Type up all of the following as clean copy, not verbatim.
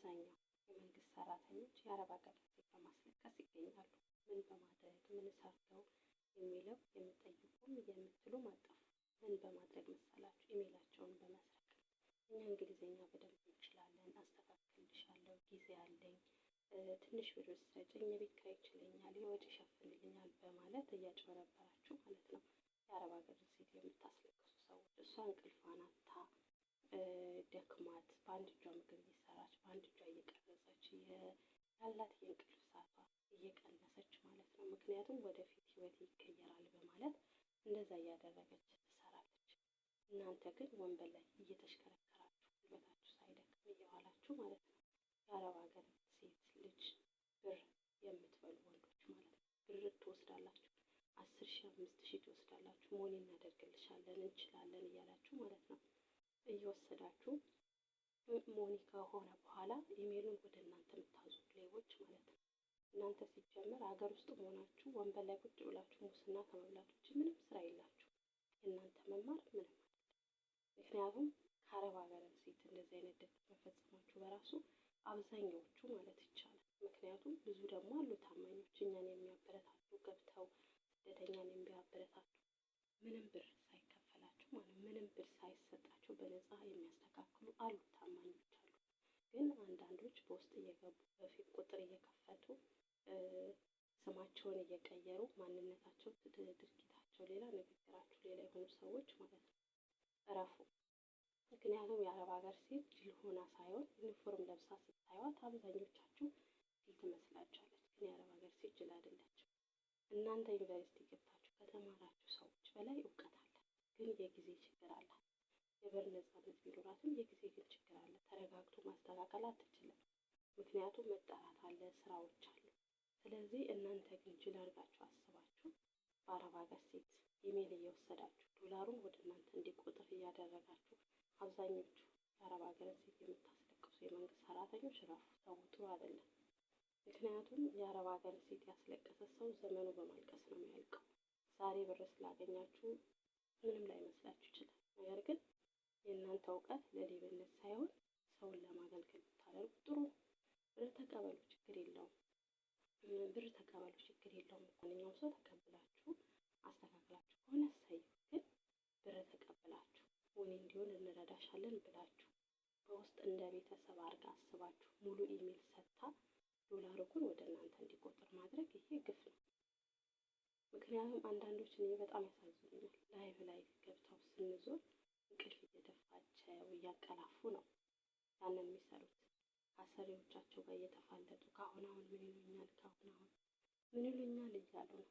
አብዛኛው የመንግስት ሰራተኞች የአረብ ሀገር ዜጋ በማስለቀስ ይገኛሉ። ምን በማድረግ ምን ሰርተው የሚለው የምጠይቁም የምትሉም አጠፉ። ምን በማድረግ መሰላችሁ? ኢሜላቸውን በመስረቅ እኛ እንግሊዝኛ በደንብ እንችላለን፣ አስተካክልልሻለሁ፣ ጊዜ አለኝ፣ ትንሽ ብር ስጠጭኝ የቤት ኪራይ ይችለኛል፣ የወጪ ይሸፍንልኛል በማለት እያጭበረበራችሁ ማለት ነው የአረብ ሀገር ሴት የምታስለቅሱ ሰዎች። እሷ እንቅልፏን አታ ደክሟት በአንድ እጇ ምግብ እየሰራች በአንድ እጇ እየቀረጸች ያላት የእንቅልፍ ሰዓቷ እየቀነሰች ማለት ነው። ምክንያቱም ወደፊት ህይወት ይቀየራል በማለት እንደዛ እያደረገች ትሰራለች። እናንተ ግን ወንበር ላይ እየተሽከረከራችሁ ጉልበታችሁ ሳይደክም እየዋላችሁ ማለት ነው የአረብ ሀገር ሴት ልጅ ብር የምትበሉ ወንዶች ማለት ነው። ብር ትወስዳላችሁ፣ 10,000 5,000 ትወስዳላችሁ። ሞኒ እናደርግልሻለን እንችላለን እያላችሁ ማለት ነው እየወሰዳችሁ ሞኒ ከሆነ በኋላ ኢሜሉን ወደ እናንተ የምታዙ ሌቦች ማለት ነው። እናንተ ሲጀመር ሀገር ውስጥ መሆናችሁ ወንበር ላይ ቁጭ ብላችሁ ሙስና ከመብላት ውጭ ምንም ስራ የላችሁ። የእናንተ መማር ምንም አይደለም። ምክንያቱም ከአረብ ሀገር ሴት እንደዚህ አይነት ድርጊት መፈጸማችሁ በራሱ አብዛኛዎቹ ማለት ይቻላል። ምክንያቱም ብዙ ደግሞ አሉ ታማኞች እኛን የሚያበረታቱ ገብተው ስደተኛን የሚያበረታቱ ምንም ብር ሳይከፈላቸው ማለት ምንም ብር ሳይሰጣቸው በነፃ የሚያስተካክሉ አሉ፣ ታማኞች አሉ። ግን አንዳንዶች በውስጥ እየገቡ በፊት ቁጥር እየከፈቱ ስማቸውን እየቀየሩ ማንነታቸው ድርጊታቸው ሌላ ንግግራቸው ሌላ የሆኑ ሰዎች ማለት ነው። እረፉ። ምክንያቱም የአረብ ሀገር ሴት ጅል ሆና ሳይሆን ዩኒፎርም ለብሳ ስታዩት አብዛኞቻችሁ ጅል ትመስላችኋለች። ግን የአረብ ሀገር ሴት ጅል አይደለችም። እናንተ ዩኒቨርሲቲ ገብታችሁ ከተማራችሁ ሰዎች በላይ እውቀት አለ፣ ግን የጊዜ ችግር አላት። የብር ነፃነት ቢኖራትም የጊዜ ግን ችግር አለ። ተረጋግቶ ማስተካከል አትችልም። ምክንያቱም መጣራት አለ፣ ስራዎች አሉ። ስለዚህ እናንተ ግን ጅል አድርጋችሁ አስባችሁ በአረብ ሀገር ሴት ኢሜል እየወሰዳችሁ ዶላሩን ወደ እናንተ እንዲቆጥር እያደረጋችሁ አብዛኞቹ የአረብ ሀገር ሴት የምታስለቅሱ የመንግስት ሰራተኞች ረፉ፣ ተው፣ ጥሩ አይደለም። ምክንያቱም የአረብ ሀገር ሴት ያስለቀሰ ሰው ዘመኑ በማልቀስ ነው የሚያልቀው። ዛሬ ብር ስላገኛችሁ ምንም ላይመስላችሁ ይችላል። ነገር ግን የእናንተ እውቀት ለሌብነት ሳይሆን ሰውን ለማገልገል ብታደርጉ ጥሩ። ብር ተቀበሉ፣ ችግር የለውም። ብር ተቀበሉ፣ ችግር የለውም። ማንኛውም ሰው ተቀብላችሁ አስተካክላችሁ ከሆነ እሰየው። ግን ብር ተቀብላችሁ ሞኒ እንዲሆን እንረዳሻለን ብላችሁ በውስጥ እንደ ቤተሰብ አድርጋ አስባችሁ ሙሉ ኢሜል ሰጥታ ዶላሩ ግን ወደ እናንተ እንዲቆጥር ማድረግ ይሄ ግፍ ነው። ምክንያቱም አንዳንዶች እኔ በጣም ያሳዝኑኛል። ላይቭ ገብተው ስንዞር እንቅልፍ እየደፋቸው እያንቀላፉ ነው ያንን የሚሰሩት። ከአሰሪዎቻቸው ጋር እየተፋለጡ ከአሁን አሁን ምን ይሉኛል፣ ከአሁን አሁን ምን ይሉኛል እያሉ ነው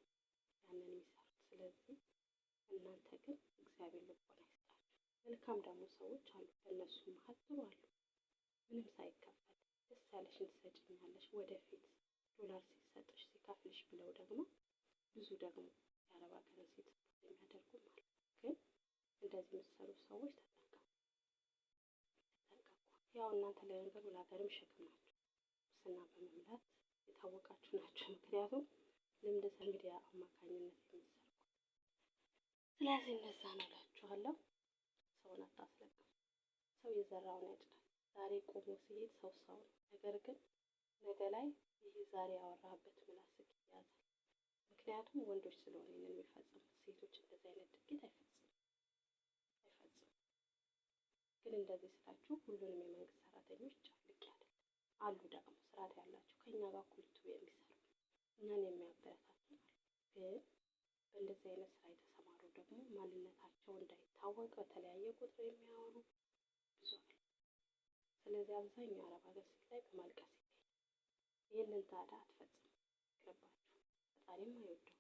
ያንን የሚሰሩት። ስለዚህ እናንተ ግን እግዚአብሔር ልቦና ይስጣችሁ። መልካም ደግሞ ሰዎች አሉ፣ በእነሱ መሀል ጥሩ አሉ። ምንም ሳይከፈል ደስ ያለሽን ትሰጭኛለሽ ወደፊት ዶላር ሲሰጥሽ ሲከፍልሽ ብለው ደግሞ ብዙ ደግሞ የአረብ ሀገር ሴት የሚያደርጉ ማለት ነው። ግን እንደዚህ የምትሰሩ ሰዎች ተጠንቀቁ። ያው እናንተ ለነገሩ ለሀገርም ሸክም ናችሁ። ሙስና በመምላት የታወቃችሁ ናቸው። ምክንያቱም ልምድ በሚዲያ አማካኝነት የሚሰርቁት። ስለዚህ እንደዛ ነው እላችኋለሁ። ሰውን አታስለቅሙ። ሰው የዘራውን ያጭዳል። ዛሬ ቆሞ ሲሄድ ሰው ነው። ነገር ግን ነገ ላይ ይህ ዛሬ ያወራበት ምላስክ ይያዛል። ምክንያቱም ወንዶች ስለሆነ የሚፈጽሙት፣ ሴቶች እንደዚህ አይነት ድርጊት አይፈጽሙም። ግን እንደዚህ ስላችሁ ሁሉንም የመንግስት ሰራተኞች ጨፍልቄ አይደለም። አሉ ደግሞ ስርዓት ያላቸው ከኛ ጋር ኩልቱ የሚሰሩ እኛን የሚያበረታቱ አሉ። ግን በእንደዚህ አይነት ስራ የተሰማሩ ደግሞ ማንነታቸው እንዳይታወቅ በተለያየ ቁጥር የሚያወሩ ብዙ አሉ። ስለዚህ አብዛኛው አረብ ሀገር ሴት ላይ በማልቀስ ይገኛል። ይህንን ታዲያ አትፈጽሙ፣ ይቅርባችሁ። ፈጣሪም አይወደው።